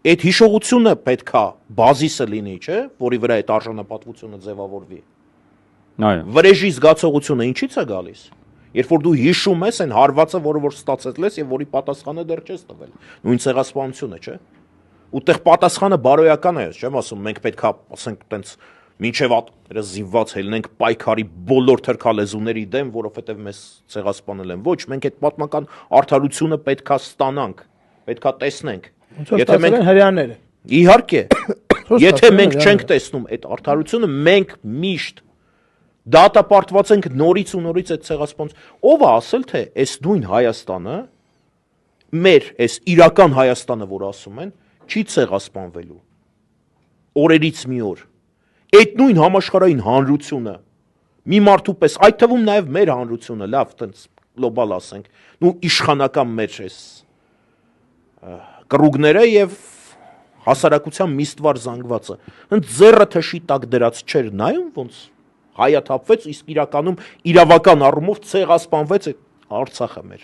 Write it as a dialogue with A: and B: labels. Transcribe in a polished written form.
A: Այդ հիշողությունը պետքա բազիսը լինի, չէ, որի վրա այդ արժանապատվությունը ձևավորվի։
B: Այո։
A: Վրեժի զգացողությունը ինչից է գալիս։ Երբ որ դու հիշում ես այն հարվածը, որը որ ստացել ես եւ որի պատասխանը դեռ չես տվել։ Նույն ցեղասպանությունը, չէ։ Ուտեղ պատասխանը բարոյական է, չեմ ասում, մենք պետքա, ասենք, տենց մինչև ատերը զինված ելնենք պայքարի բոլոր թրքալեզուների դեմ, որովհետև մեզ ցեղասպանել են։ Ոչ, մենք այդ պատմական արդարությունը պետքա ստանանք, պետքա տեսնենք։
C: Եթե մենք հрьяաները։
A: Իհարկե, եթե մենք չենք տեսնում այդ արդարությունը, մենք միշտ դատապարտված ենք նորից ու նորից այդ ցեղասպանություն։ Ով է ասել, թե այս նույն Հայաստանը, մեր այս իրական Հայաստանը, որ ասում են, չի ցեղասպանվելու։ Օրերից մի օր։ Այդ նույն համաշխարհային հանրությունը մի մարդու պես, այդ թվում նաև մեր հանրությունը, լավ, տենց գլոբալ ասենք, նու իշխանական մեր էս կռուգները եւ հասարակության միստվար զանգվածը, ընդ ձեռը թշի տակ դրած չէր նայում ոնց հայաթափվեց, իսկ իրականում իրավական առումով ցեղասպանվեց այդ Արցախը մեր։